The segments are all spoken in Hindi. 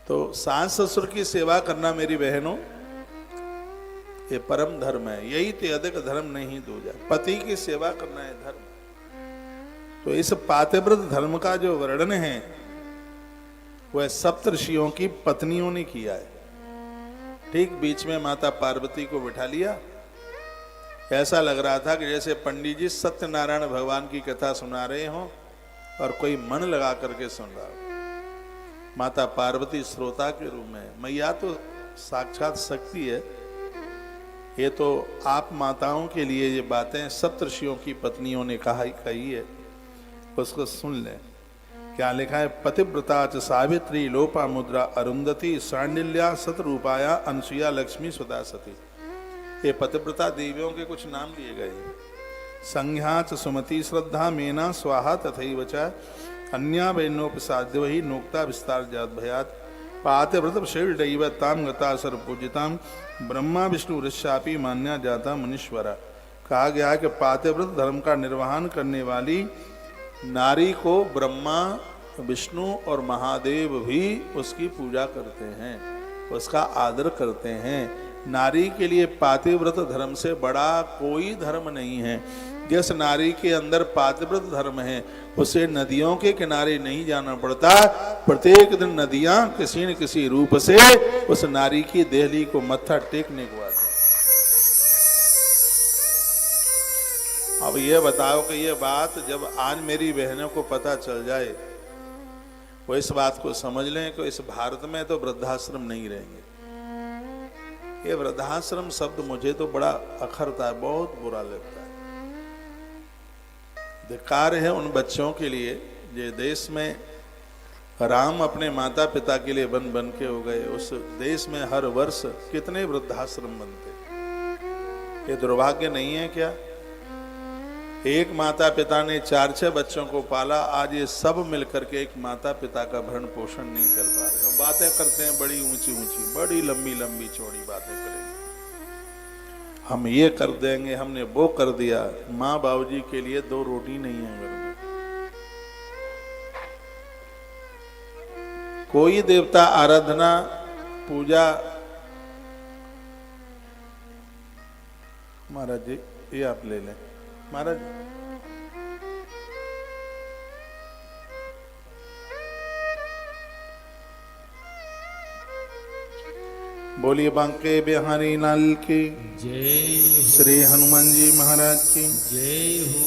तो सास ससुर की सेवा करना मेरी बहनों ये परम धर्म है, यही ते अधिक धर्म नहीं दूजा। पति की सेवा करना है धर्म। तो इस पातिव्रत धर्म का जो वर्णन है वह सप्तऋषियों की पत्नियों ने किया है। ठीक बीच में माता पार्वती को बिठा लिया। ऐसा लग रहा था कि जैसे पंडित जी सत्यनारायण भगवान की कथा सुना रहे हों और कोई मन लगा करके सुन रहा हो। माता पार्वती श्रोता के रूप में, मैया तो साक्षात शक्ति है। ये तो आप माताओं के लिए ये बातें सप्तऋषियों की पत्नियों ने कही है, उसको सुन लें। क्या लिखा है? पतिव्रता च सावित्री लोपामुद्रा अरुंधति सांडिल्या सतरूपाया अनसुया लक्ष्मी सुधा सती। ये पतिव्रता देवियों के कुछ नाम लिए गए हैं। संज्ञा च सुमति श्रद्धा मेना स्वाहा तथैव च अन्या वैनोपसाद्य वही नोक्ता विस्तार जात भयात पातिव्रत शैल ताम गता सर्वपूजिताम ब्रह्मा विष्णु ऋषापि मान्या जाता मुनीश्वरा। कहा गया कि पातिव्रत धर्म का निर्वहन करने वाली नारी को ब्रह्मा विष्णु और महादेव भी उसकी पूजा करते हैं, उसका आदर करते हैं। नारी के लिए पातिव्रत धर्म से बड़ा कोई धर्म नहीं है। जिस नारी के अंदर पातिव्रत धर्म है उसे नदियों के किनारे नहीं जाना पड़ता। प्रत्येक दिन नदियां किसी न किसी रूप से उस नारी की देहली को मत्था टेकने को आती। अब ये बताओ कि ये बात जब आज मेरी बहनों को पता चल जाए, वो इस बात को समझ लें कि इस भारत में तो वृद्धाश्रम नहीं रहेंगे। ये वृद्धाश्रम शब्द मुझे तो बड़ा अखरता है, बहुत बुरा लगता है। धिक्कार है उन बच्चों के लिए जो देश में राम अपने माता पिता के लिए बन बन के हो गए। उस देश में हर वर्ष कितने वृद्धाश्रम बनते। ये दुर्भाग्य नहीं है क्या? एक माता पिता ने 4-6 बच्चों को पाला, आज ये सब मिलकर के एक माता पिता का भरण पोषण नहीं कर पा रहे। और बातें करते हैं बड़ी ऊंची ऊंची, बड़ी लंबी लंबी चौड़ी बातें करेंगे। हम ये कर देंगे, हमने वो कर दिया। माँ बाबूजी के लिए 2 रोटी नहीं है घर में। कोई देवता आराधना पूजा, महाराज जी ये आप ले लें। महाराज बोलिए बांके बिहारी लाल की जय। श्री हनुमान जी महाराज की जय हो।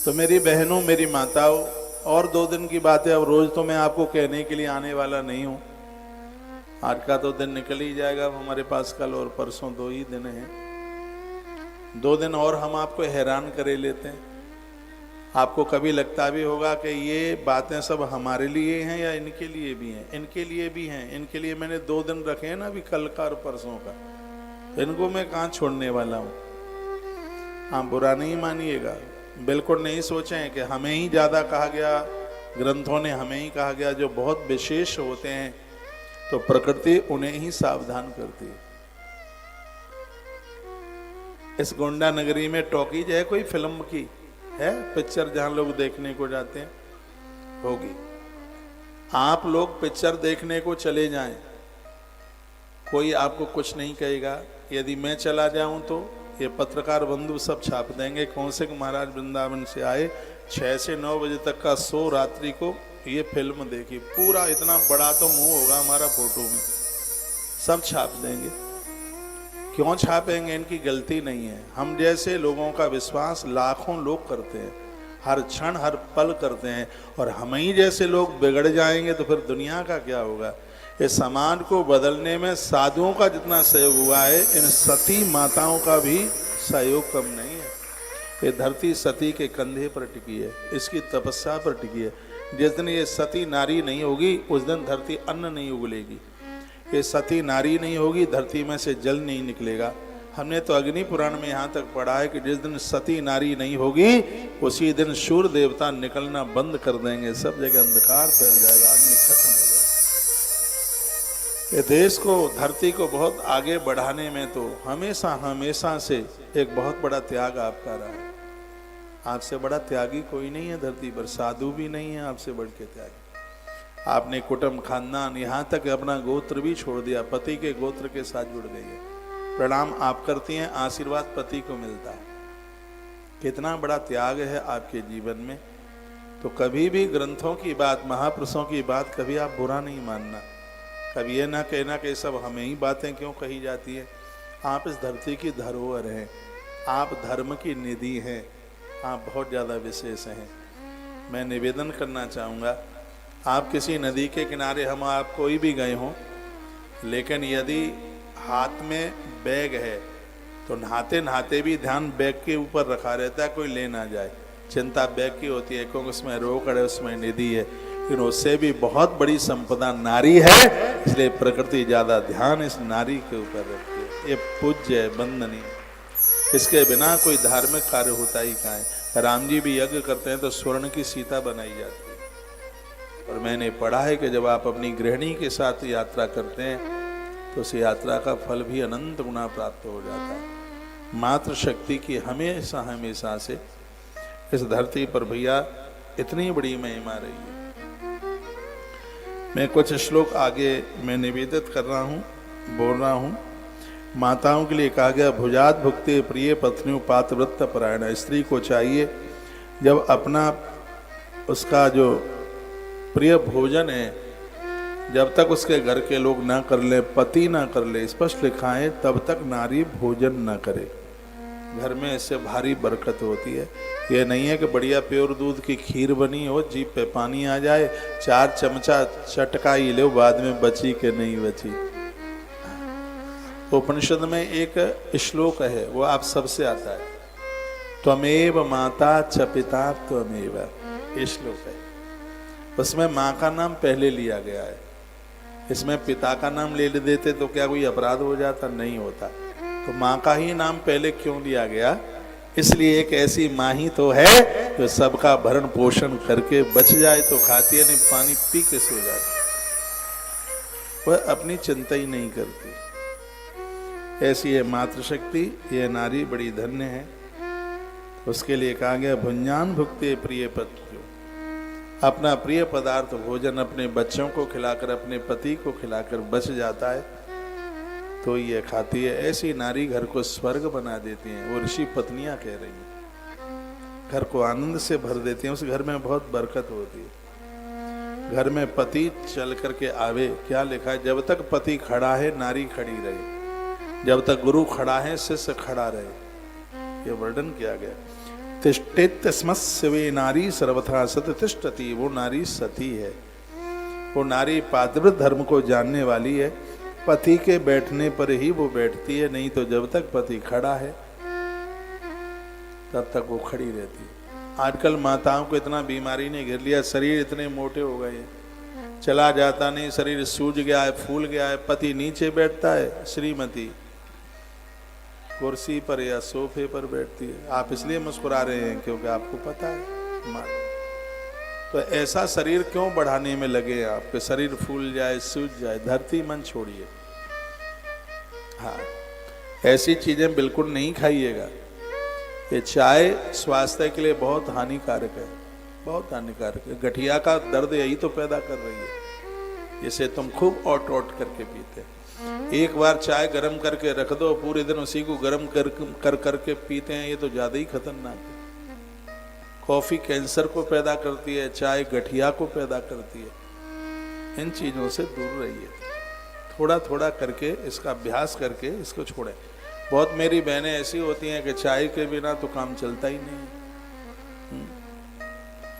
तो मेरी बहनों, मेरी माताओं, और 2 दिन की बात है। अब रोज तो मैं आपको कहने के लिए आने वाला नहीं हूं। आज का तो दिन निकल ही जाएगा। अब हमारे पास कल और परसों 2 ही दिन हैं। 2 दिन और हम आपको हैरान करे लेते हैं। आपको कभी लगता भी होगा कि ये बातें सब हमारे लिए हैं या इनके लिए भी हैं? इनके लिए भी हैं। इनके लिए मैंने 2 दिन रखे हैं ना, अभी कल का और परसों का। इनको मैं कहाँ छोड़ने वाला हूँ। हाँ, बुरा नहीं मानिएगा, बिल्कुल नहीं सोचें कि हमें ही ज़्यादा कहा गया, ग्रंथों ने हमें ही कहा गया। जो बहुत विशेष होते हैं तो प्रकृति उन्हें ही सावधान करती है। इस गोंडा नगरी में टॉकीज है कोई फिल्म की? है पिक्चर जहां लोग देखने को जाते हैं? होगी। आप लोग पिक्चर देखने को चले जाएं, कोई आपको कुछ नहीं कहेगा। यदि मैं चला जाऊं तो ये पत्रकार बंधु सब छाप देंगे। कौशिक महाराज वृंदावन से आए, 6 से 9 बजे तक का शो रात्रि को ये फिल्म देखी। पूरा इतना बड़ा तो मुंह होगा हमारा फोटो में, सब छाप देंगे। क्यों छापेंगे? इनकी गलती नहीं है। हम जैसे लोगों का विश्वास लाखों लोग करते हैं, हर क्षण हर पल करते हैं। और हम ही जैसे लोग बिगड़ जाएंगे तो फिर दुनिया का क्या होगा? इस समाज को बदलने में साधुओं का जितना सहयोग हुआ है, इन सती माताओं का भी सहयोग कम नहीं है। ये धरती सती के कंधे पर टिकी है, इसकी तपस्या पर टिकी है। जिस दिन ये सती नारी नहीं होगी उस दिन धरती अन्न नहीं उगलेगी। ये सती नारी नहीं होगी, धरती में से जल नहीं निकलेगा। हमने तो अग्नि पुराण में यहाँ तक पढ़ा है कि जिस दिन सती नारी नहीं होगी उसी दिन सूर्य देवता निकलना बंद कर देंगे। सब जगह अंधकार फैल जाएगा, आदमी खत्म हो जाएगा। ये देश को, धरती को बहुत आगे बढ़ाने में तो हमेशा हमेशा से एक बहुत बड़ा त्याग आपका रहा है। आपसे बड़ा त्यागी कोई नहीं है धरती पर, साधु भी नहीं है आपसे बढ़ के त्यागी। आपने कुटुंब खानदान यहाँ तक अपना गोत्र भी छोड़ दिया, पति के गोत्र के साथ जुड़ गई है। प्रणाम आप करती हैं, आशीर्वाद पति को मिलता है। कितना बड़ा त्याग है आपके जीवन में। तो कभी भी ग्रंथों की बात, महापुरुषों की बात कभी आप बुरा नहीं मानना। कभी ये ना कहना कि सब हमें ही बातें क्यों कही जाती है। आप इस धरती की धरोहर हैं, आप धर्म की निधि हैं, आप बहुत ज़्यादा विशेष हैं। मैं निवेदन करना चाहूँगा, आप किसी नदी के किनारे, हम आप कोई भी गए हों, लेकिन यदि हाथ में बैग है तो नहाते नहाते भी ध्यान बैग के ऊपर रखा रहता है, कोई ले ना जाए। चिंता बैग की होती है क्योंकि उसमें रोकड़ है, उसमें निधि है, लेकिन उससे भी बहुत बड़ी संपदा नारी है। इसलिए प्रकृति ज़्यादा ध्यान इस नारी के ऊपर रखती है। ये पूज्य है, वंदनीय। इसके बिना कोई धार्मिक कार्य होता ही कहाँ है। राम जी भी यज्ञ करते हैं तो स्वर्ण की सीता बनाई जाती है। और मैंने पढ़ा है कि जब आप अपनी गृहिणी के साथ यात्रा करते हैं तो उस यात्रा का फल भी अनंत गुना प्राप्त हो जाता है। मातृ शक्ति की हमेशा हमेशा से इस धरती पर भैया इतनी बड़ी महिमा रही है। मैं कुछ श्लोक आगे मैं निवेदित कर रहा हूँ, बोल रहा हूँ। माताओं के लिए कहा गया, भुजात भुक्ते प्रिय पत्नी पात्रवृत्त परायण। स्त्री को चाहिए जब अपना उसका जो प्रिय भोजन है, जब तक उसके घर के लोग ना कर ले, पति ना कर ले, स्पष्ट लिखा है, तब तक नारी भोजन ना करे। घर में इससे भारी बरकत होती है। ये नहीं है कि बढ़िया प्योर दूध की खीर बनी हो, जीभ पे पानी आ जाए, 4 चमचा चटका ही लो, बाद में बची के नहीं बची। उपनिषद में एक श्लोक है, वो आप सबसे आता है, त्वमेव माता च पिता त्वमेव, ये श्लोक है। उसमें माँ का नाम पहले लिया गया है। इसमें पिता का नाम ले देते तो क्या कोई अपराध हो जाता? नहीं होता। तो माँ का ही नाम पहले क्यों लिया गया? इसलिए एक ऐसी माँ ही तो है जो सबका भरण पोषण करके बच जाए तो खाती है, नहीं पानी पी के सो जाती, वह अपनी चिंता ही नहीं करती। ऐसी है मातृशक्ति, ये नारी बड़ी धन्य है। उसके लिए कहा गया, भुंजान भुक्ते प्रिय पत्नियों, अपना प्रिय पदार्थ भोजन अपने बच्चों को खिलाकर, अपने पति को खिलाकर बच जाता है तो ये खाती है। ऐसी नारी घर को स्वर्ग बना देती हैं। वो ऋषि पत्नियां कह रही हैं, घर को आनंद से भर देती हैं। उस घर में बहुत बरकत होती है। घर में पति चल करके आवे, क्या लिखा है, जब तक पति खड़ा है नारी खड़ी रहे, जब तक गुरु खड़ा है शिष्य खड़ा रहे। ये वर्णन किया गया। तिष्ठेत स्मस्य वे नारी सर्वथा सत तिष्ठति, वो नारी सती है। वो नारी पातिव्रत धर्म को जानने वाली है। पति के बैठने पर ही वो बैठती है, नहीं तो जब तक पति खड़ा है तब तक वो खड़ी रहती है। आजकल माताओं को इतना बीमारी ने घेर लिया, शरीर इतने मोटे हो गए हैं, चला जाता नहीं, शरीर सूज गया है, फूल गया है। पति नीचे बैठता है, श्रीमती कुर्सी पर या सोफे पर बैठती है। आप इसलिए मुस्कुरा रहे हैं क्योंकि आपको पता है माँ। तो ऐसा शरीर क्यों बढ़ाने में लगे आपके? शरीर फूल जाए, सूज जाए, धरती मन छोड़िए। हाँ, ऐसी चीजें बिल्कुल नहीं खाइएगा। ये चाय स्वास्थ्य के लिए बहुत हानिकारक है, बहुत हानिकारक है। गठिया का दर्द यही तो पैदा कर रही है, जिसे तुम खूब ओट ओट करके पीते। एक बार चाय गर्म करके रख दो, पूरे दिन उसी को गर्म कर करके पीते हैं, ये तो ज्यादा ही खतरनाक है। कॉफी कैंसर को पैदा करती है, चाय गठिया को पैदा करती है। इन चीजों से दूर रहिए। थोड़ा थोड़ा करके इसका अभ्यास करके इसको छोड़ें। बहुत मेरी बहनें ऐसी होती हैं कि चाय के बिना तो काम चलता ही नहीं।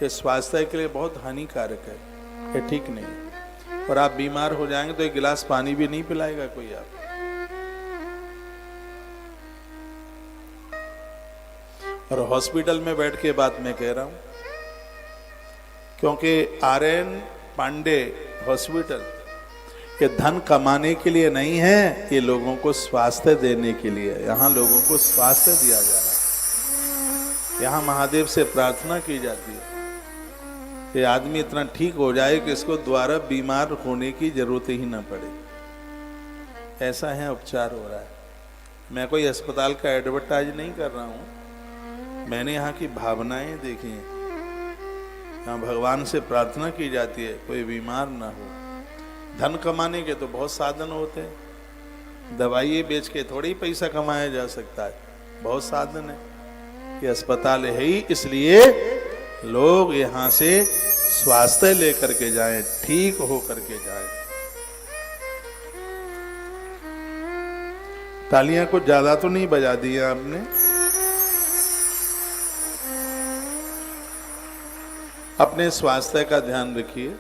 ये स्वास्थ्य के लिए बहुत हानिकारक है, ये ठीक नहीं है। और आप बीमार हो जाएंगे तो एक गिलास पानी भी नहीं पिलाएगा कोई आप। और हॉस्पिटल में बैठ के बात मैं कह रहा हूं, क्योंकि आर.एन. पांडे हॉस्पिटल ये धन कमाने के लिए नहीं है, ये लोगों को स्वास्थ्य देने के लिए। यहाँ लोगों को स्वास्थ्य दिया जा रहा है। यहाँ महादेव से प्रार्थना की जाती है कि आदमी इतना ठीक हो जाए कि इसको दोबारा बीमार होने की जरूरत ही ना पड़े। ऐसा है उपचार हो रहा है। मैं कोई अस्पताल का एडवर्टाइज नहीं कर रहा हूँ, मैंने यहाँ की भावनाएं देखी हैं। यहाँ भगवान से प्रार्थना की जाती है कोई बीमार ना हो। धन कमाने के तो बहुत साधन होते हैं, दवाई बेच के थोड़ी ही पैसा कमाया जा सकता है, बहुत साधन है। ये अस्पताल है ही इसलिए लोग यहाँ से स्वास्थ्य लेकर के जाएं, ठीक हो करके जाएं। तालियां कुछ ज्यादा तो नहीं बजा दी आपने? अपने स्वास्थ्य का ध्यान रखिए,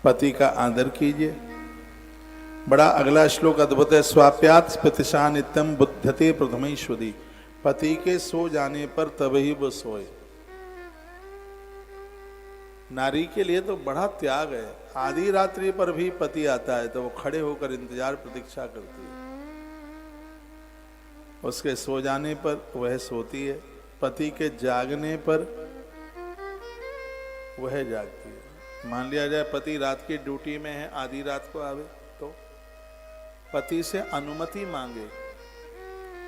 पति का आदर कीजिए। बड़ा अगला श्लोक अद्भुत है। स्वाप्यात् प्रतिशा नित्यम बुध्यते प्रथमेश्वरी। पति के सो जाने पर तभी वो सोए। नारी के लिए तो बड़ा त्याग है। आधी रात्रि पर भी पति आता है तो वो खड़े होकर इंतजार प्रतीक्षा करती है। उसके सो जाने पर वह सोती है, पति के जागने पर वह जागती है। मान लिया जाए पति रात की ड्यूटी में है, आधी रात को आवे तो पति से अनुमति मांगे,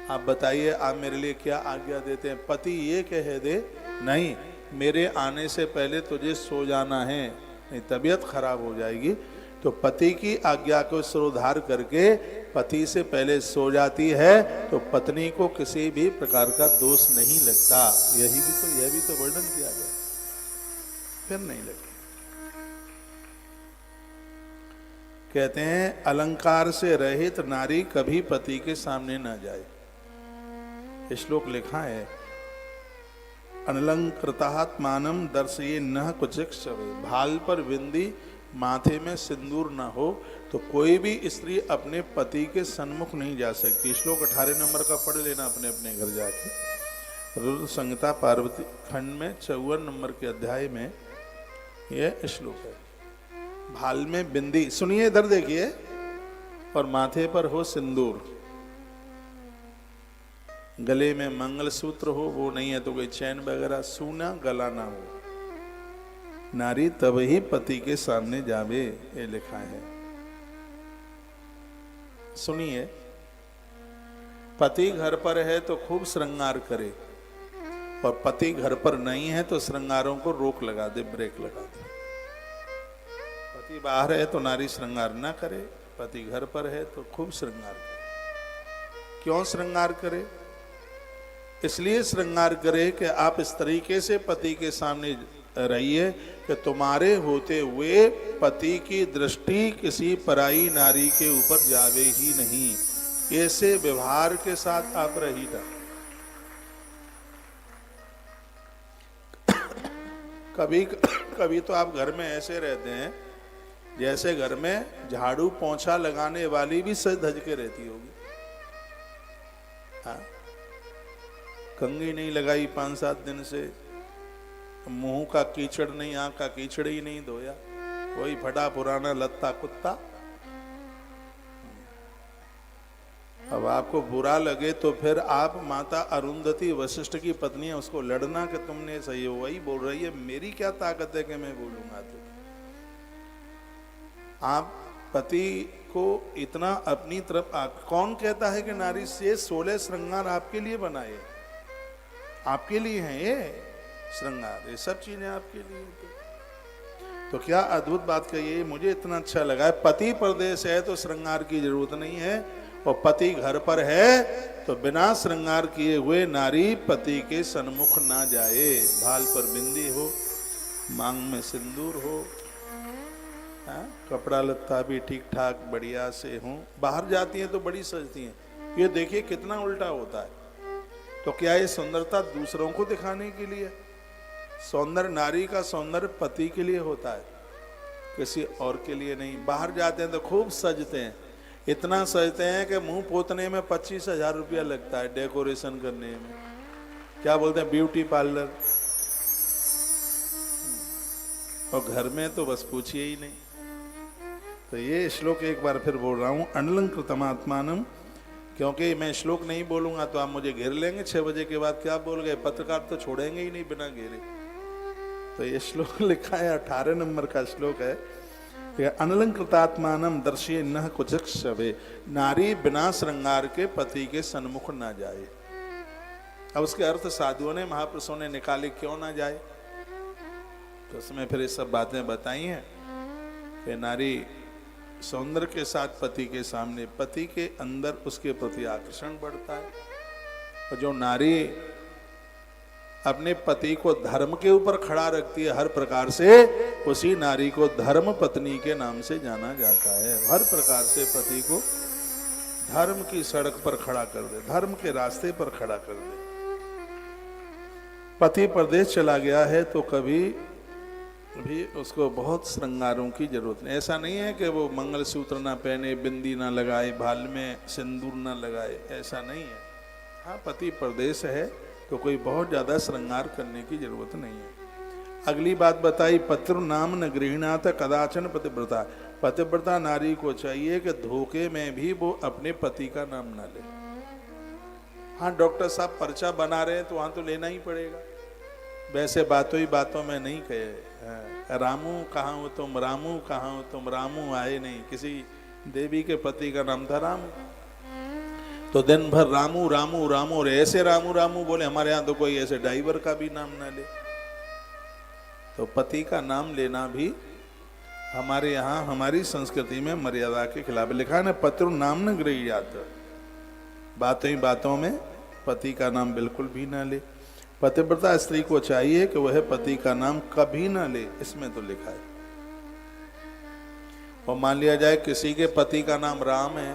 आप बताइए आप मेरे लिए क्या आज्ञा देते हैं? पति ये कह दे नहीं मेरे आने से पहले तुझे सो जाना है, नहीं तबीयत खराब हो जाएगी, तो पति की आज्ञा को सिरोधार करके पति से पहले सो जाती है तो पत्नी को किसी भी प्रकार का दोष नहीं लगता। यह भी तो वर्णन किया गया, फिर नहीं लगता। कहते हैं अलंकार से रहित नारी कभी पति के सामने न जाए। श्लोक लिखा है अनलंकृतात्मानम दर्शये न कुचिक्षवे। भाल पर बिंदी माथे में सिंदूर न हो तो कोई भी स्त्री अपने पति के सन्मुख नहीं जा सकती। श्लोक 18 नंबर का पढ़ लेना अपने अपने घर जाके। रुद्र संहिता पार्वती खंड में 54 नंबर के अध्याय में यह श्लोक है। भाल में बिंदी, सुनिए इधर देखिए, और माथे पर हो सिंदूर, गले में मंगलसूत्र हो, वो नहीं है तो कोई चैन वगैरह, सूना गला ना हो, नारी तब ही पति के सामने जावे, ये लिखा है। सुनिए, पति घर पर है तो खूब श्रृंगार करे, और पति घर पर नहीं है तो श्रृंगारों को रोक लगा दे, ब्रेक लगा दे। पति बाहर है तो नारी श्रृंगार ना करे, पति घर पर है तो खूब श्रृंगार करे। क्यों श्रृंगार करे? इसलिए श्रृंगार करे कि आप इस तरीके से पति के सामने रहिए कि तुम्हारे होते हुए पति की दृष्टि किसी पराई नारी के ऊपर जावे ही नहीं। ऐसे व्यवहार के साथ आप रहिएगा। कभी तो आप घर में ऐसे रहते हैं जैसे घर में झाड़ू पोंछा लगाने वाली भी सज धज के रहती होगी। हाँ, कंघी नहीं लगाई 5-7 दिन से, मुंह का कीचड़ नहीं, आंख का कीचड़ ही नहीं धोया, वही फटा पुराना लत्ता कुत्ता। अब आपको बुरा लगे तो फिर आप माता अरुंधति वशिष्ठ की पत्नी है, उसको लड़ना कि तुमने सही हो, वही बोल रही है, मेरी क्या ताकत है कि मैं बोलूंगा? तो आप पति को इतना अपनी तरफ कौन कहता है कि नारी से 16 श्रृंगार आपके लिए बनाए? आपके लिए हैं ये श्रृंगार, ये सब चीजें आपके लिए। तो क्या अद्भुत बात कही है, मुझे इतना अच्छा लगा है। पति परदेश है तो श्रृंगार की जरूरत नहीं है, और पति घर पर है तो बिना श्रृंगार किए हुए नारी पति के सन्मुख ना जाए। भाल पर बिंदी हो, मांग में सिंदूर हो, कपड़ा लत्ता भी ठीक ठाक बढ़िया से हो। बाहर जाती हैं तो बड़ी सजती हैं। ये देखिए कितना उल्टा होता है। तो क्या ये सुंदरता दूसरों को दिखाने के लिए? सौंदर्य, नारी का सौंदर्य पति के लिए होता है, किसी और के लिए नहीं। बाहर जाते हैं तो खूब सजते हैं, इतना सजते हैं कि मुंह पोतने में 25,000 रुपया लगता है, डेकोरेशन करने में। क्या बोलते हैं, ब्यूटी पार्लर। और घर में तो बस पूछिए ही नहीं। तो ये श्लोक एक बार फिर बोल रहा हूं, अनलंकृतमात्मानम, क्योंकि मैं श्लोक नहीं बोलूंगा तो आप मुझे घेर लेंगे 6 बजे के बाद। क्या बोल गए, पत्रकार तो छोड़ेंगे ही नहीं बिना घेरे। तो ये श्लोक लिखा है, 18 नंबर का श्लोक है। अनलंकृतात्मानम दर्शये न कुचिक्षवे। नारी बिना श्रृंगार के पति के सन्मुख ना जाए। अब उसके अर्थ साधुओं ने महापुरुषों ने निकाले, क्यों ना जाए। तो उसमें फिर ये सब बातें बताई हैं कि नारी सौंदर्य के साथ पति के सामने, पति के अंदर उसके प्रति आकर्षण बढ़ता है। और जो नारी अपने पति को धर्म के ऊपर खड़ा रखती है हर प्रकार से, उसी नारी को धर्म पत्नी के नाम से जाना जाता है। हर प्रकार से पति को धर्म की सड़क पर खड़ा कर दे, धर्म के रास्ते पर खड़ा कर दे। पति परदेश चला गया है तो कभी भी उसको बहुत श्रृंगारों की जरूरत नहीं। ऐसा नहीं है कि वो मंगलसूत्र ना पहने, बिंदी ना लगाए, भाल में सिंदूर ना लगाए, ऐसा नहीं है। हाँ, पति परदेश है तो कोई बहुत ज्यादा श्रृंगार करने की जरूरत नहीं है। अगली बात बताई, पत्र नाम न गृहणात कदाचन पतिव्रता। पतिव्रता नारी को चाहिए कि धोखे में भी वो अपने पति का नाम ना ले। हाँ, डॉक्टर साहब पर्चा बना रहे हैं तो वहां तो लेना ही पड़ेगा, वैसे बातों ही बातों में नहीं कहे रामू कहाँ हो तुम, रामू कहाँ हो तुम, रामू आए नहीं। किसी देवी के पति का नाम था रामू, तो दिन भर रामू रामू रामू, और ऐसे रामू रामू बोले। हमारे यहाँ तो कोई ऐसे ड्राइवर का भी नाम ना ले। तो पति का नाम लेना भी हमारे यहाँ, हमारी संस्कृति में मर्यादा के खिलाफ लिखा है ना, पत्र नाम न गृह्यात। बातों ही बातों में पति का नाम बिल्कुल भी ना ले। पतिव्रता स्त्री को चाहिए कि वह पति का नाम कभी ना ले, इसमें तो लिखा है। और मान लिया जाए किसी के पति का नाम राम है,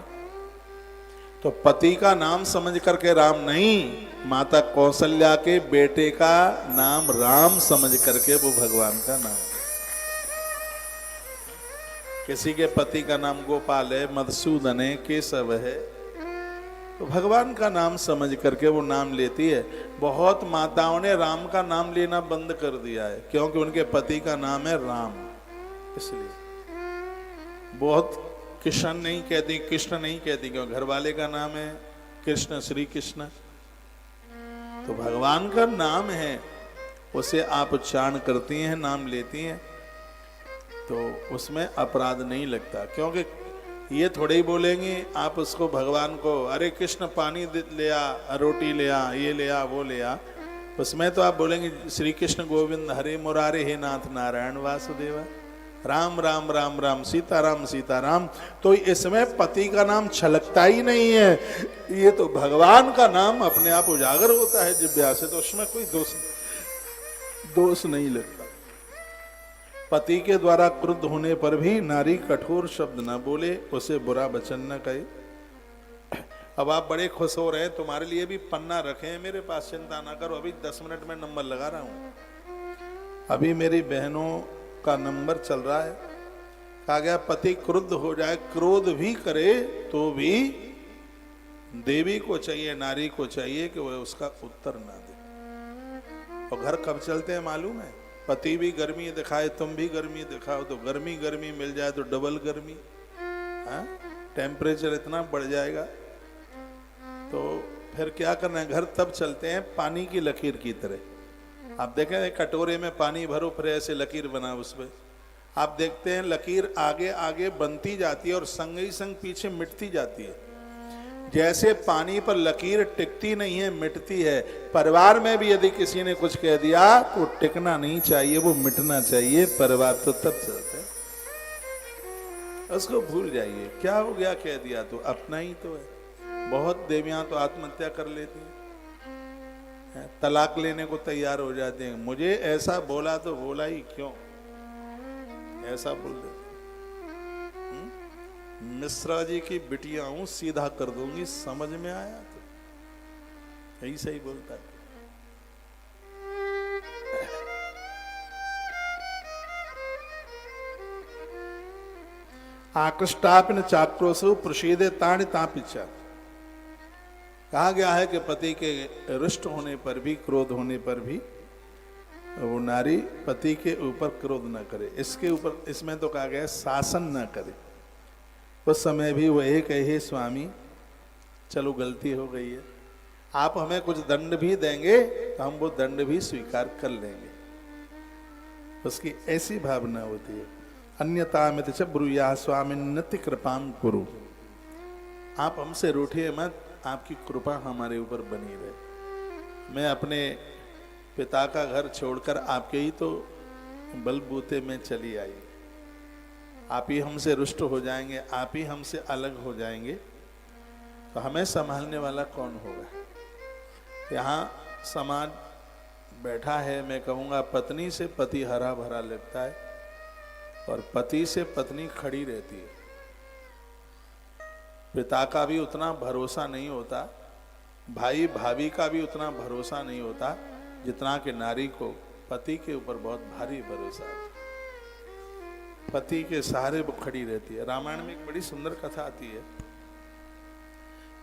तो पति का नाम समझ करके राम नहीं, माता कौशल्या के बेटे का नाम राम समझ करके वो भगवान का नाम। किसी के पति का नाम गोपाल है, मधुसूदन है, केशव है, तो भगवान का नाम समझ करके वो नाम लेती है। बहुत माताओं ने राम का नाम लेना बंद कर दिया है क्योंकि उनके पति का नाम है राम, इसलिए। बहुत कृष्ण नहीं कहती, कृष्ण नहीं कहती, क्यों? घर वाले का नाम है कृष्ण, श्री कृष्ण। तो भगवान का नाम है, उसे आप उच्चारण करती हैं, नाम लेती हैं, तो उसमें अपराध नहीं लगता। क्योंकि ये थोड़े ही बोलेंगे आप उसको, भगवान को, अरे कृष्ण पानी ले आ, रोटी ले आ, ये ले आ, वो ले आ। उसमें तो आप बोलेंगे श्री कृष्ण गोविंद हरे मुरारे हे नाथ नारायण वासुदेवा, राम राम राम राम सीताराम सीताराम। तो इसमें पति का नाम छलकता ही नहीं है। ये तो भगवान का नाम अपने आप उजागर होता है जिब्या से, तो उसमें कोई दोष नहीं लगता। पति के द्वारा क्रुद्ध होने पर भी नारी कठोर शब्द न बोले, उसे बुरा वचन न कहे। अब आप बड़े खुश हो रहे हैं, तुम्हारे लिए भी पन्ना रखे हैं मेरे पास, चिंता ना करो, अभी 10 मिनट में नंबर लगा रहा हूं। अभी मेरी बहनों का नंबर चल रहा है। कहा गया पति क्रुद्ध हो जाए, क्रोध भी करे, तो भी देवी को चाहिए, नारी को चाहिए कि वह उसका उत्तर ना दे। और घर कब चलते हैं मालूम है? पति भी गर्मी दिखाए, तुम भी गर्मी दिखाओ, तो गर्मी गर्मी मिल जाए तो डबल गर्मी। हाँ, टेम्परेचर इतना बढ़ जाएगा। तो फिर क्या करना है? घर तब चलते हैं पानी की लकीर की तरह। आप देखें कटोरे में पानी भरो, फिर ऐसे लकीर बना उसमें, आप देखते हैं लकीर आगे आगे बनती जाती है और संग ही संग पीछे मिटती जाती है। जैसे पानी पर लकीर टिकती नहीं है, मिटती है। परिवार में भी यदि किसी ने कुछ कह दिया तो टिकना नहीं चाहिए, वो मिटना चाहिए। परिवार तो तब चलते, उसको भूल जाइए। क्या हो गया कह दिया तो अपना ही तो है। बहुत देवियां तो आत्महत्या कर लेती हैं, तलाक लेने को तैयार हो जाते हैं। मुझे ऐसा बोला तो बोला ही क्यों, ऐसा बोल देते। मिश्रा जी की बिटिया हूं, सीधा कर दूंगी, समझ में आया? तो यही सही बोलता है। आकृष्टापिन चाक्रोशु प्रसीदे ताड़ि तापिचा। कहा गया है कि पति के रुष्ट होने पर भी, क्रोध होने पर भी वो नारी पति के ऊपर क्रोध न करे। इसके ऊपर, इसमें तो कहा गया है शासन न करे। उस समय भी वो एक हे स्वामी, चलो गलती हो गई है, आप हमें कुछ दंड भी देंगे तो हम वो दंड भी स्वीकार कर लेंगे। उसकी ऐसी भावना होती है। अन्यथा मित च ब्रूया स्वामिन्नति कृपाम कुरु। आप हमसे रूठिए मत, आपकी कृपा हमारे ऊपर बनी रहे। मैं अपने पिता का घर छोड़कर आपके ही तो बलबूते में चली आई, आप ही हमसे रुष्ट हो जाएंगे, आप ही हमसे अलग हो जाएंगे, तो हमें संभालने वाला कौन होगा। यहाँ समाज बैठा है, मैं कहूँगा पत्नी से पति हरा भरा लगता है और पति से पत्नी खड़ी रहती है। पिता का भी उतना भरोसा नहीं होता, भाई भाभी का भी उतना भरोसा नहीं होता जितना कि नारी को पति के ऊपर बहुत भारी भरोसा है। पति के सहारे वो खड़ी रहती है। रामायण में एक बड़ी सुंदर कथा आती है,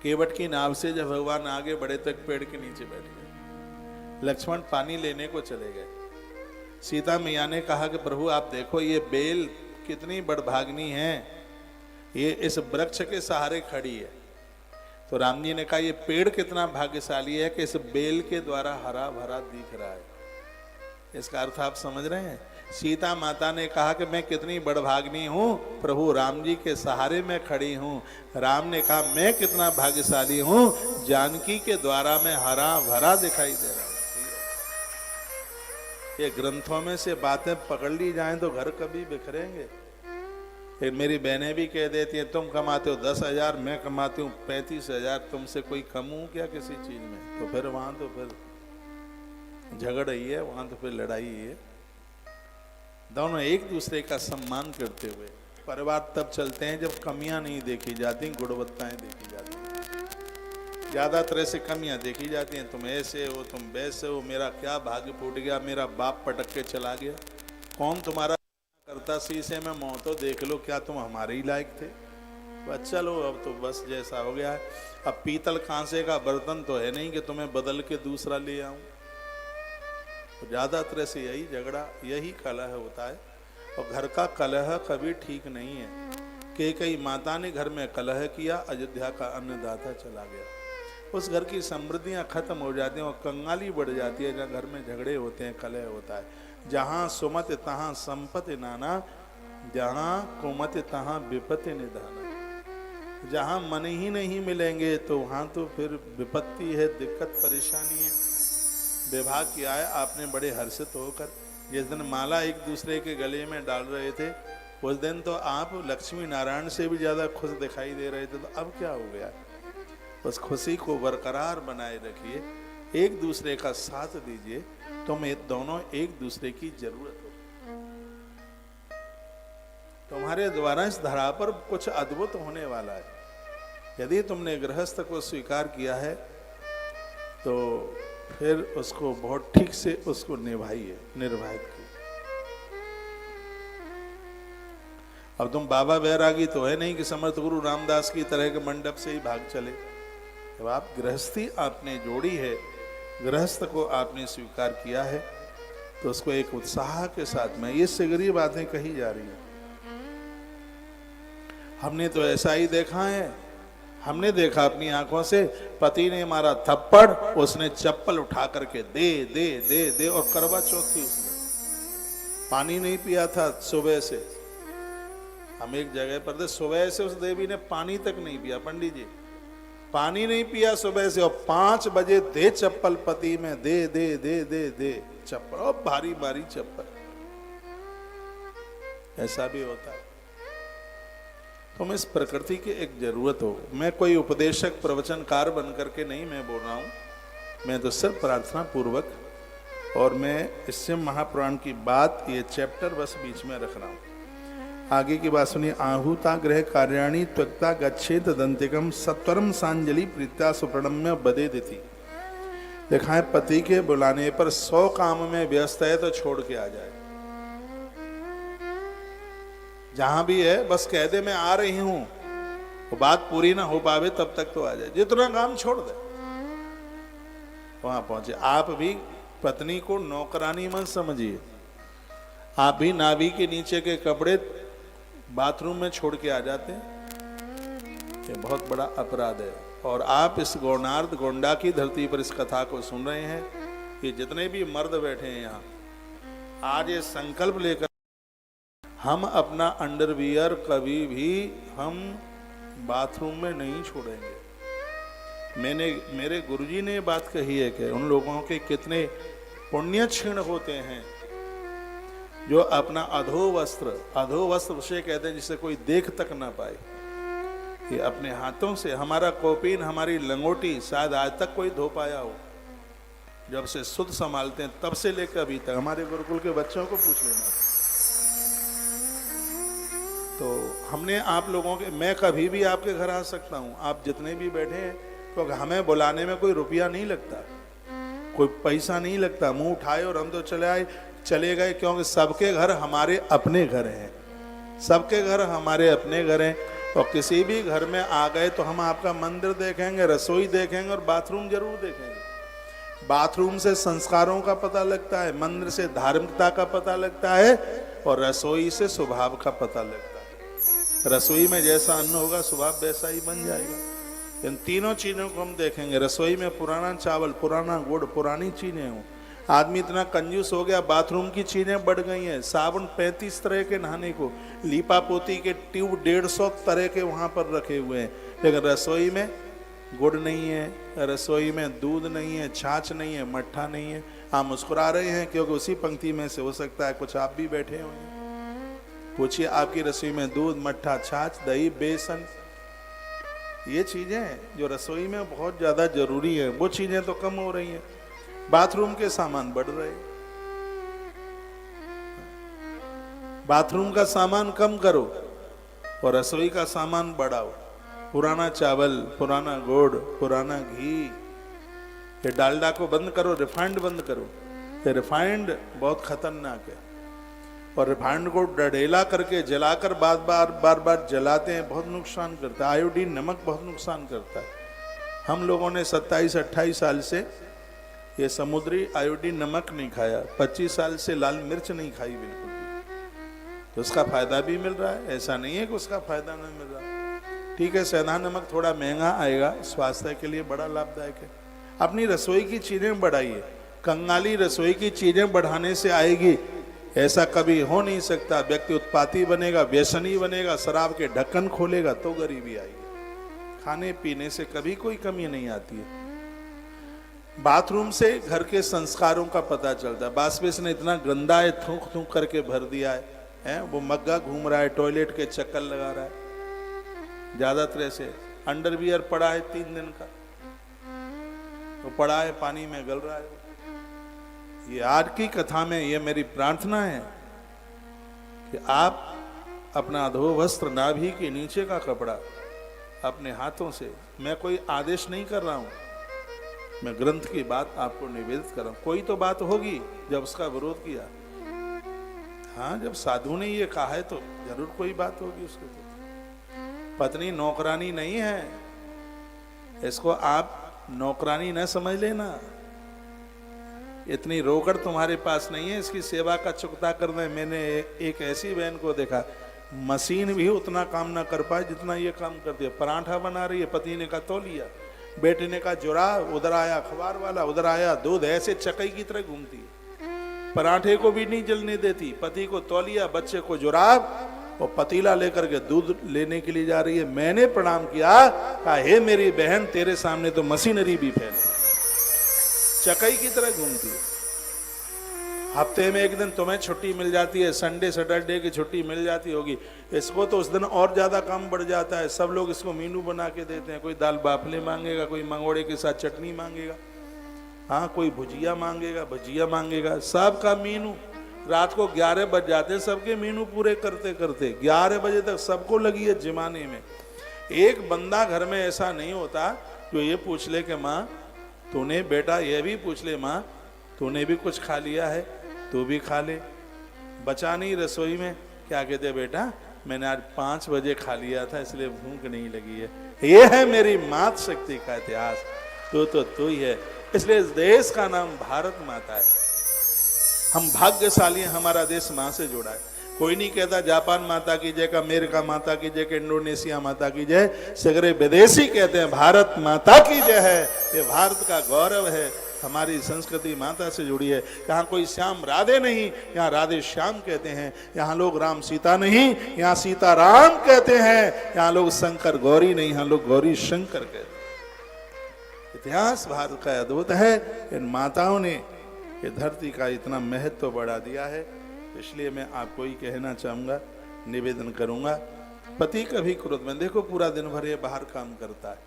केवट की नाव से जब भगवान आगे बढ़े तक पेड़ के नीचे बैठ गए। लक्ष्मण पानी लेने को चले गए। सीता मैया ने कहा कि प्रभु आप देखो ये बेल कितनी बड़भाग्नी है, ये इस वृक्ष के सहारे खड़ी है। तो राम जी ने कहा ये पेड़ कितना भाग्यशाली है कि इस बेल के द्वारा हरा भरा दिख रहा है। इसका अर्थ आप समझ रहे हैं। सीता माता ने कहा कि मैं कितनी बड़भाग्नी हूं, प्रभु राम जी के सहारे में खड़ी हूं। राम ने कहा मैं कितना भाग्यशाली हूं, जानकी के द्वारा मैं हरा भरा दिखाई दे रहा हूं। ये ग्रंथों में से बातें पकड़ ली जाएं तो घर कभी बिखरेंगे। फिर मेरी बहनें भी कह देती हैं तुम कमाते हो 10,000, मैं कमाती हूँ 35,000, तुमसे कोई कम हूँ क्या किसी चीज में। तो फिर वहां तो फिर झगड़ ही है, वहां तो फिर लड़ाई ही है। दोनों एक दूसरे का सम्मान करते हुए परिवार तब चलते हैं जब कमियां नहीं देखी जाती, गुणवत्ताएं देखी जाती हैं। ज्यादातर ऐसे कमियां देखी जाती हैं, तुम ऐसे हो, तुम वैसे हो, मेरा क्या भाग्य फूट गया, मेरा बाप पटक के चला गया, कौन तुम्हारा करता शीशे में मुंह तो देख लो, क्या तुम हमारे ही लायक थे। बस चलो अब तो बस जैसा हो गया है। अब पीतल कांसे का बर्तन तो है नहीं कि तुम्हें बदल के दूसरा ले आऊं। तो ज्यादातर से यही झगड़ा, यही कलह होता है। और घर का कलह कभी ठीक नहीं है। कई माता ने घर में कलह किया, अयोध्या का अन्नदाता चला गया। उस घर की समृद्धियां खत्म हो जाती हैं और कंगाली बढ़ जाती है। जहाँ घर में झगड़े होते हैं, कलह होता है। जहाँ सुमत तहाँ संपत्ति नाना, जहाँ कुमत तहाँ विपत्ति निधाना। जहाँ मन ही नहीं मिलेंगे तो वहाँ तो फिर विपत्ति है, दिक्कत परेशानी है। विवाह किया है आपने बड़े हर्षित होकर, जिस दिन माला एक दूसरे के गले में डाल रहे थे उस दिन तो आप लक्ष्मी नारायण से भी ज्यादा खुश दिखाई दे रहे थे। तो अब क्या हो गया। उस खुशी को बरकरार बनाए रखिए, एक दूसरे का साथ दीजिए, तुम्हें दोनों एक दूसरे की जरूरत हो। तुम्हारे द्वारा इस धरा पर कुछ अद्भुत होने वाला है। यदि तुमने गृहस्थ को स्वीकार किया है तो फिर उसको बहुत ठीक से उसको निभाइए, निर्वाहित कीजिए। अब तुम बाबा बैरागी तो है नहीं कि समर्थ गुरु रामदास की तरह के मंडप से ही भाग चले। जब आप गृहस्थी आपने जोड़ी है, गृहस्थ को आपने स्वीकार किया है, तो उसको एक उत्साह के साथ में, ये सिगरी बातें कही जा रही है। हमने तो ऐसा ही देखा है, हमने देखा अपनी आंखों से, पति ने मारा थप्पड़, उसने चप्पल उठा करके दे दे दे दे, और करवा चौथ थी उसने, पानी नहीं पिया था सुबह से। हम एक जगह पर थे, सुबह से उस देवी ने पानी तक नहीं पिया, पंडित जी पानी नहीं पिया सुबह से, और 5 बजे दे चप्पल पति में, दे दे दे दे दे चप्पल, और भारी भारी चप्पल। ऐसा भी होता है। तुम इस प्रकृति की एक जरूरत हो। मैं कोई उपदेशक प्रवचनकार बन करके नहीं मैं बोल रहा हूं, मैं तो सिर्फ प्रार्थना पूर्वक, और मैं इससे महापुराण की बात, ये चैप्टर बस बीच में रख रहा हूं। आगे की बात सुनिए। आहूता ग्रह कार्याणि त्वक्ता गच्छेत दंतिकम सत्वरम सांजलि प्रीत्या सुप्रणम्य बदे दिति। देखा है, पति के बुलाने पर 100 काम में व्यस्त है तो छोड़ के आ जाए। जहां भी है बस कह दे मैं आ रही हूं, वो बात पूरी ना हो पावे तब तक तो आ जाए, जितना काम छोड़ दे वहां पहुंचे। आप भी पत्नी को नौकरानी मत समझिए। आप भी नाभि के नीचे के कपड़े बाथरूम में छोड़ के आ जाते हैं, ये बहुत बड़ा अपराध है। और आप इस गौणार्ध गोंडा की धरती पर इस कथा को सुन रहे हैं, कि जितने भी मर्द बैठे हैं यहाँ, आज ये संकल्प लेकर हम अपना अंडरवियर कभी भी हम बाथरूम में नहीं छोड़ेंगे। मेरे गुरुजी ने ये बात कही है कि उन लोगों के कितने पुण्य क्षीण होते हैं जो अपना अधो वस्त्र उसे कहते हैं जिसे कोई देख तक ना पाए, ये अपने हाथों से, हमारा कौपीन, हमारी लंगोटी शायद आज तक कोई धो पाया हो। जब से शुद्ध संभालते हैं तब से लेकर अभी तक, हमारे गुरुकुल के बच्चों को पूछ लेना। तो हमने आप लोगों के, मैं कभी भी आपके घर आ सकता हूं, आप जितने भी बैठे हैं, क्योंकि हमें बुलाने में कोई रुपया नहीं लगता, कोई पैसा नहीं लगता। मुंह उठाए और हम तो चले गए, क्योंकि सबके घर हमारे अपने घर हैं, सबके घर हमारे अपने घर हैं। और किसी भी घर में आ गए तो हम आपका मंदिर देखेंगे, रसोई देखेंगे और बाथरूम जरूर देखेंगे। बाथरूम से संस्कारों का पता लगता है, मंदिर से धार्मिकता का पता लगता है और रसोई से स्वभाव का पता लगता है। रसोई में जैसा अन्न होगा स्वभाव वैसा ही बन जाएगा। इन तीनों चीजों को हम देखेंगे। रसोई में पुराना चावल, पुराना गुड़, पुरानी चीजें हो। आदमी इतना कंजूस हो गया, बाथरूम की चीजें बढ़ गई हैं। साबुन 35 तरह के नहाने को, लीपा पोती के ट्यूब 150 तरह के वहां पर रखे हुए हैं। लेकिन रसोई में गुड़ नहीं है, रसोई में दूध नहीं है, छाछ नहीं है, मट्ठा नहीं है। आप मुस्कुरा रहे हैं क्योंकि उसी पंक्ति में से हो सकता है कुछ आप भी बैठे होंगे। पूछिए आपकी रसोई में दूध, मट्ठा, छाछ, दही, बेसन, ये चीजें हैं जो रसोई में बहुत ज्यादा जरूरी है, वो चीजें तो कम हो रही हैं। बाथरूम के सामान बढ़ रहे, बाथरूम का सामान कम करो और रसोई का सामान बढ़ाओ। पुराना चावल, पुराना गुड़, पुराना घी, ये डालडा को बंद करो, रिफाइंड बंद करो। ये रिफाइंड बहुत खतरनाक है और रिफाइंड को डढेला करके जलाकर बार जलाते हैं, बहुत नुकसान करता है। आयोडीन नमक बहुत नुकसान करता है। हम लोगों ने 27-28 साल से ये समुद्री आयोडीन नमक नहीं खाया, 25 साल से लाल मिर्च नहीं खाई बिल्कुल भी, तो उसका फायदा भी मिल रहा है। ऐसा नहीं है कि उसका फायदा नहीं मिल रहा। ठीक है, सेंधा नमक थोड़ा महंगा आएगा, स्वास्थ्य के लिए बड़ा लाभदायक है। अपनी रसोई की चीजें बढ़ाइए। कंगाली रसोई की चीजें बढ़ाने से आएगी, ऐसा कभी हो नहीं सकता। व्यक्ति उत्पाती बनेगा, व्यसनी बनेगा, शराब के ढक्कन खोलेगा तो गरीबी आएगी। खाने पीने से कभी कोई कमी नहीं आती है। बाथरूम से घर के संस्कारों का पता चलता है। बासवेस ने इतना गंदा है, थूक थूक करके भर दिया है, वो मग्गा घूम रहा है, टॉयलेट के चक्कर लगा रहा है। ज्यादातर ऐसे अंडरवियर पड़ा है 3 दिन का, वो पड़ा है पानी में गल रहा है। ये आज की कथा में ये मेरी प्रार्थना है कि आप अपना अधो वस्त्र, नाभि के नीचे का कपड़ा अपने हाथों से, मैं कोई आदेश नहीं कर रहा हूं, मैं ग्रंथ की बात आपको निवेदित कर रहा हूं। कोई तो बात होगी जब उसका विरोध किया, हाँ, जब साधु ने ये कहा है तो जरूर कोई बात होगी उसके तो। पत्नी नौकरानी नहीं है, इसको आप नौकरानी न समझ लेना। इतनी रोकड़ तुम्हारे पास नहीं है इसकी सेवा का चुकता करना। मैंने एक ऐसी बहन को देखा, मशीन भी उतना काम ना कर पाए जितना ये काम करती है। पराठा बना रही है, पति ने कहा तौलिया, बेटे ने कहा जुराब, उधर आया अखबार वाला, उधर आया दूध, ऐसे चकई की तरह घूमती है। पराठे को भी नहीं जलने देती, पति को तौलिया, बच्चे को जुराब, और पतीला लेकर के दूध लेने के लिए जा रही है। मैंने प्रणाम किया, कहा हे मेरी बहन, तेरे सामने तो मशीनरी भी फैले, चकई की तरह घूमती है। हफ्ते में एक दिन तुम्हें छुट्टी मिल जाती है, संडे सैटरडे की छुट्टी मिल जाती होगी, इसको तो उस दिन और ज्यादा काम बढ़ जाता है। सब लोग इसको मीनू बना के देते हैं। कोई दाल बाफले मांगेगा, कोई मंगोड़े के साथ चटनी मांगेगा, हाँ, कोई भुजिया मांगेगा, सबका मीनू। रात को 11 बज जाते हैं सबके मीनू पूरे करते करते, 11 बजे तक सबको लगी है जिमाने में। एक बंदा घर में ऐसा नहीं होता जो ये पूछ ले कि माँ तूने, बेटा ये भी पूछ ले माँ तूने भी कुछ खा लिया है, तू भी खा ले। बचा नहीं रसोई में, क्या कहते बेटा मैंने आज 5 बजे खा लिया था इसलिए भूख नहीं लगी है। ये है मेरी मात शक्ति का इतिहास, तू ही है। इसलिए इस देश का नाम भारत माता है। हम भाग्यशाली हैं, हमारा देश माँ से जुड़ा है। कोई नहीं कहता जापान माता की जय, का अमेरिका माता की जय, का इंडोनेशिया माता की जय, सगरे विदेशी कहते हैं भारत माता की जय है। ये भारत का गौरव है, हमारी संस्कृति माता से जुड़ी है। यहाँ कोई श्याम राधे नहीं, यहाँ राधे श्याम कहते हैं। यहाँ लोग राम सीता नहीं, यहाँ सीता राम कहते हैं। यहाँ लोग शंकर गौरी नहीं, यहाँ लोग गौरी शंकर कहते हैं। इतिहास भारत का अद्भुत है। इन माताओं ने ये धरती का इतना महत्व बढ़ा दिया है। इसलिए मैं आपको ही कहना चाहूंगा, निवेदन करूंगा, पति कभी क्रोध में, देखो पूरा दिन भर ये बाहर काम करता है,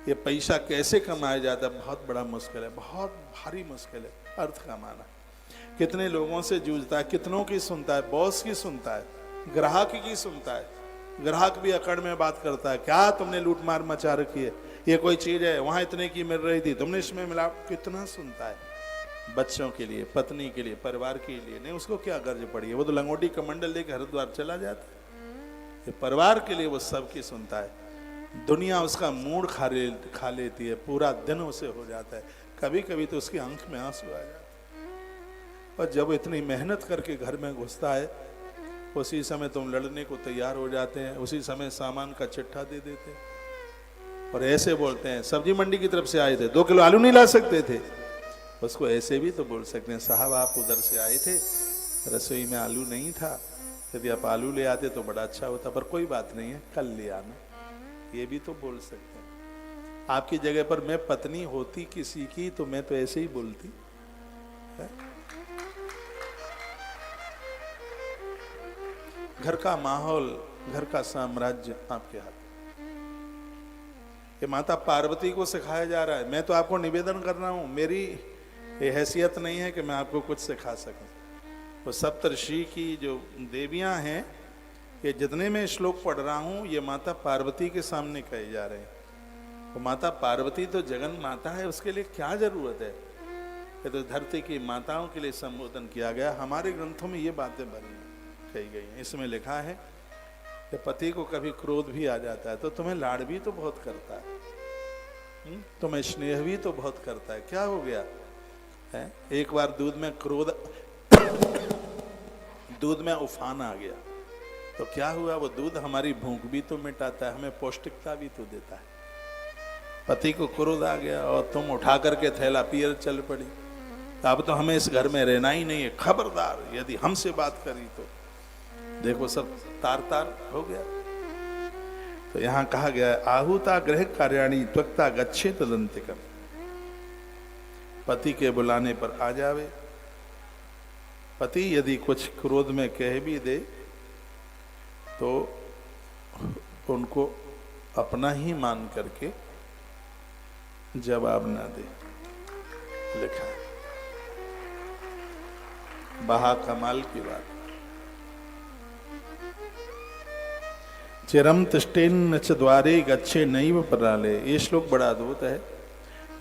ये पैसा कैसे कमाया जाता है बहुत बड़ा मुश्किल है, बहुत भारी मुश्किल है अर्थ कमाना। कितने लोगों से जूझता है, कितनों की सुनता है, बॉस की सुनता है, ग्राहक की सुनता है। ग्राहक भी अकड़ में बात करता है, क्या तुमने लूट मार मचा रखी है, ये कोई चीज है, वहां इतने की मिल रही थी, तुमने इसमें मिला, कितना सुनता है। बच्चों के लिए, पत्नी के लिए, परिवार के लिए, नहीं उसको क्या गर्ज पड़ी है, वो तो लंगोटी कमंडल लेकर हरिद्वार चला जाता है। ये परिवार के लिए वो सबकी सुनता है। दुनिया उसका मूड खा लेती है, पूरा दिन उसे हो जाता है, कभी कभी तो उसकी आंख में आंसू आ जाते हैं। और जब इतनी मेहनत करके घर में घुसता है, उसी समय तुम लड़ने को तैयार हो जाते हैं, उसी समय सामान का चिट्ठा दे देते हैं और ऐसे बोलते हैं, सब्जी मंडी की तरफ से आए थे, 2 किलो आलू नहीं ला सकते थे। उसको ऐसे भी तो बोल सकते हैं, साहब आप उधर से आए थे, रसोई में आलू नहीं था, यदि आप आलू ले आते तो बड़ा अच्छा होता, पर कोई बात नहीं है, कल ले आना, ये भी तो बोल सकते हैं। आपकी जगह पर मैं पत्नी होती किसी की तो मैं तो ऐसे ही बोलती है? घर का माहौल, घर का साम्राज्य आपके हाथ। ये माता पार्वती को सिखाया जा रहा है। मैं तो आपको निवेदन कर रहा हूं, मेरी ये हैसियत नहीं है कि मैं आपको कुछ सिखा सकूं। वो सप्तऋषि की जो देवियां हैं, ये जितने मैं श्लोक पढ़ रहा हूं, ये माता पार्वती के सामने कहे जा रहे हैं। वो माता पार्वती तो जगन माता है, उसके लिए क्या जरूरत है? ये तो धरती की माताओं के लिए संबोधन किया गया। हमारे ग्रंथों में ये बातें कही गई हैं। इसमें लिखा है कि पति को कभी क्रोध भी आ जाता है तो तुम्हें लाड़ भी तो बहुत करता है, तुम्हें स्नेह भी तो बहुत करता है, क्या हो गया है? एक बार दूध में क्रोध दूध में उफान आ गया तो क्या हुआ? वो दूध हमारी भूख भी तो मिटाता है, हमें पौष्टिकता भी तो देता है। पति को क्रोध आ गया और तुम उठा करके थैला पियर चल पड़ी, अब तो हमें इस घर में रहना ही नहीं है, खबरदार यदि हमसे बात करी तो देखो सब तार तार हो गया। तो यहां कहा गया, आहुता गृह कार्याणी त्वक्ता गच्छे तदंतिकम, पति के बुलाने पर आ जावे। पति यदि कुछ क्रोध में कह भी दे तो उनको अपना ही मान करके जवाब ना दे। लिखा है, बहा कमाल की बात। चिरम तिष्ठेन च द्वारे गच्छे नैव पराले, ये श्लोक बड़ा अद्भुत है।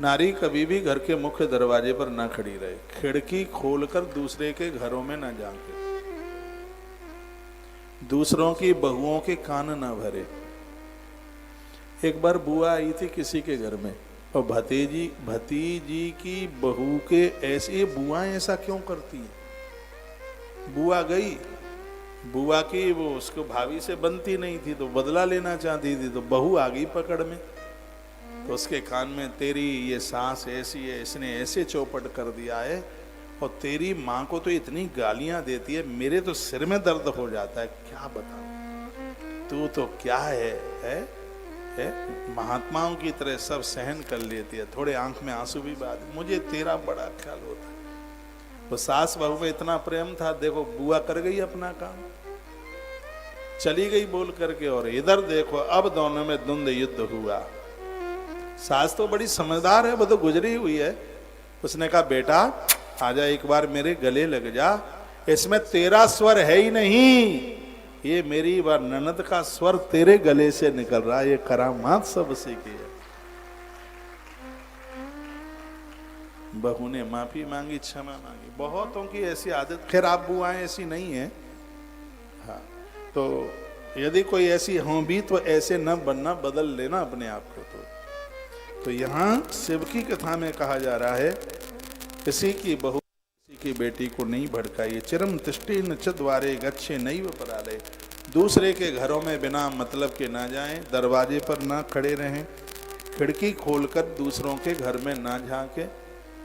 नारी कभी भी घर के मुख्य दरवाजे पर ना खड़ी रहे, खिड़की खोलकर दूसरे के घरों में ना झांके, दूसरों की बहुओं के कान ना भरे। एक बार बुआ आई थी किसी के घर में और भतीजी की बहू के ऐसे, बुआएं ऐसा क्यों करती है? बुआ गई, बुआ की वो उसको भाभी से बनती नहीं थी तो बदला लेना चाहती थी, तो बहू आ गई पकड़ में, तो उसके कान में, तेरी ये सास ऐसी है, इसने ऐसे चौपट कर दिया है और तेरी माँ को तो इतनी गालियां देती है, मेरे तो सिर में दर्द हो जाता है, क्या बताऊं, तू तो क्या है? महात्माओं की तरह सब सहन कर लेती है, थोड़े आंख में आंसू भी बात, मुझे तेरा बड़ा ख्याल होता है। तो सास बहू में इतना प्रेम था, देखो बुआ कर गई अपना काम, चली गई बोल करके, और इधर देखो अब दोनों में द्वंद युद्ध हुआ। सास तो बड़ी समझदार है, वो तो गुजरी हुई है, उसने कहा बेटा आजा एक बार मेरे गले लग जा, इसमें तेरा स्वर है ही नहीं, ये मेरी बार ननद का स्वर तेरे गले से निकल रहा है, ये करामात सब सीखी है। बहू ने माफी मांगी, क्षमा मांगी। बहुतों की ऐसी आदत, खैर आप बुआएं ऐसी नहीं है, हाँ, तो यदि कोई ऐसी हो भी तो ऐसे न बनना, बदल लेना अपने आप को। तो यहाँ शिव की कथा में कहा जा रहा है, किसी की बहू किसी की बेटी को नहीं भड़काइए। चिरम तिष्ठेन च द्वारे गच्छे नैव पराले, दूसरे के घरों में बिना मतलब के ना जाएं, दरवाजे पर ना खड़े रहें, खिड़की खोलकर दूसरों के घर में ना झांके,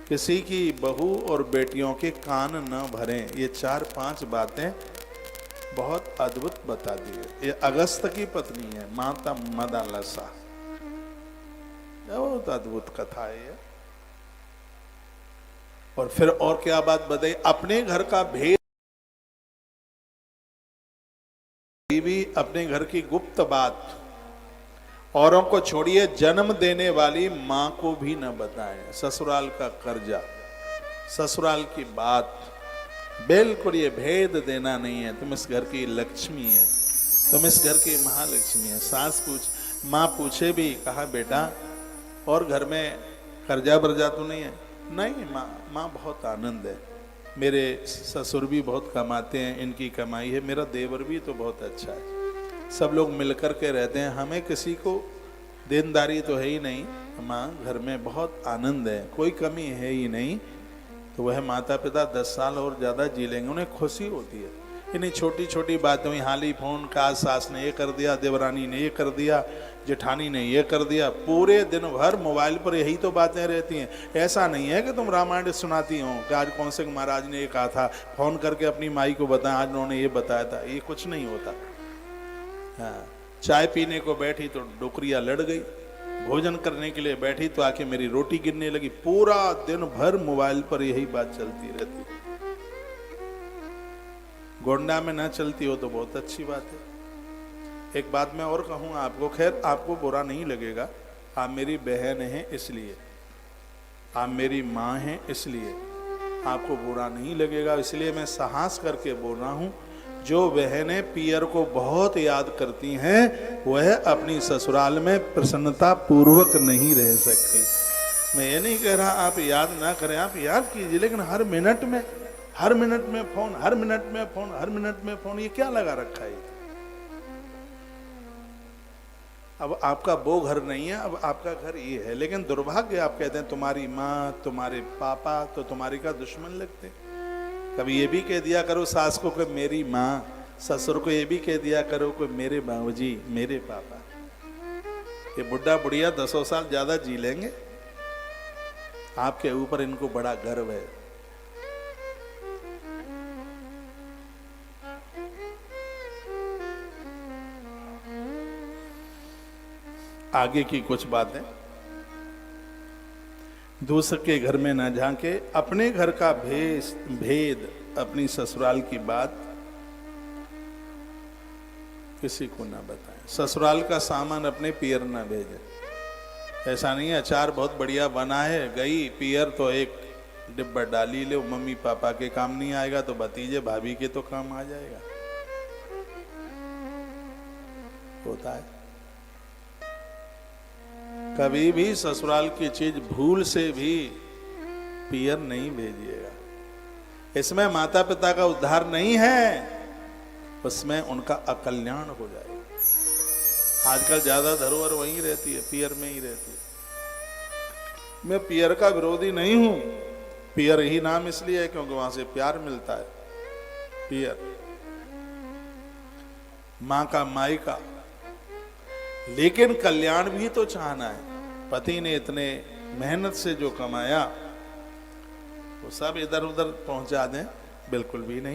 किसी की बहू और बेटियों के कान न भरें। ये 4-5 बातें बहुत अद्भुत बता दी है। ये अगस्त की पत्नी है, माता मदालसा। बहुत अद्भुत कथा है ये। और फिर और क्या बात बताई, अपने घर का भेद, बीवी अपने घर की गुप्त बात औरों को छोड़िए, जन्म देने वाली मां को भी न बताएं। ससुराल का कर्जा, ससुराल की बात, बिल्कुल ये भेद देना नहीं है। तुम इस घर की लक्ष्मी है, तुम इस घर की महालक्ष्मी है। सास माँ पूछे भी, कहा बेटा और घर में कर्जा बर्जा तो नहीं है? नहीं माँ बहुत आनंद है, मेरे ससुर भी बहुत कमाते हैं, इनकी कमाई है, मेरा देवर भी तो बहुत अच्छा है, सब लोग मिलकर के रहते हैं, हमें किसी को देनदारी तो है ही नहीं। माँ घर में बहुत आनंद है, कोई कमी है ही नहीं। तो वह माता पिता 10 साल और ज़्यादा जी लेंगे, उन्हें खुशी होती है। इन्हीं छोटी छोटी बातों में हाल ही फोन का, सास ने ये कर दिया, देवरानी ने ये कर दिया, जेठानी ने ये कर दिया, पूरे दिन भर मोबाइल पर यही तो बातें रहती हैं। ऐसा नहीं है कि तुम रामायण सुनाती हो कि आज कौन से महाराज ने ये कहा था, फोन करके अपनी माई को बताया आज उन्होंने ये बताया था, ये कुछ नहीं होता। हाँ, चाय पीने को बैठी तो डोकरिया लड़ गई, भोजन करने के लिए बैठी तो आके मेरी रोटी गिरने लगी। पूरा दिन भर मोबाइल पर यही बात चलती रहती है। गोंडा में ना चलती हो तो बहुत अच्छी बात है। एक बात मैं और कहूँ आपको, खैर आपको बुरा नहीं लगेगा, आप मेरी बहन हैं इसलिए, आप मेरी माँ हैं इसलिए आपको बुरा नहीं लगेगा, इसलिए मैं साहस करके बोल रहा हूँ। जो बहनें पियर को बहुत याद करती हैं वह अपनी ससुराल में प्रसन्नता पूर्वक नहीं रह सकती। मैं ये नहीं कह रहा आप याद ना करें, आप याद कीजिए, लेकिन हर मिनट में फोन, हर मिनट में फोन, हर मिनट में फोन, ये क्या लगा रखा है? अब आपका वो घर नहीं है, अब आपका घर ये है। लेकिन दुर्भाग्य, आप कहते हैं तुम्हारी माँ तुम्हारे पापा तो तुम्हारी का दुश्मन लगते। कभी ये भी कह दिया करो सास को कि मेरी माँ, ससुर को ये भी कह दिया करो कि मेरे बाबूजी, मेरे पापा। ये बुढ़ा बुढ़िया 10 साल ज्यादा जी लेंगे, आपके ऊपर इनको बड़ा गर्व है। आगे की कुछ बातें, दूसरे के घर में न झांके, अपने घर का भेद, अपनी ससुराल की बात किसी को ना बताएं। ससुराल का सामान अपने पियर ना भेजे। ऐसा नहीं है अचार बहुत बढ़िया बना है, गई पियर तो एक डिब्बा डाली ले, मम्मी पापा के काम नहीं आएगा तो भतीजे भाभी के तो काम आ जाएगा। होता है। कभी भी ससुराल की चीज भूल से भी पियर नहीं भेजिएगा। इसमें माता पिता का उद्धार नहीं है, उसमें उनका अकल्याण हो जाएगा। आजकल ज्यादा धरोहर वहीं रहती है, पियर में ही रहती है। मैं पियर का विरोधी नहीं हूं, पियर ही नाम इसलिए है क्योंकि वहां से प्यार मिलता है। पियर मां का, माई का, लेकिन कल्याण भी तो चाहना है। पति ने इतने मेहनत से जो कमाया वो सब इधर उधर पहुंचा दें, बिल्कुल भी नहीं।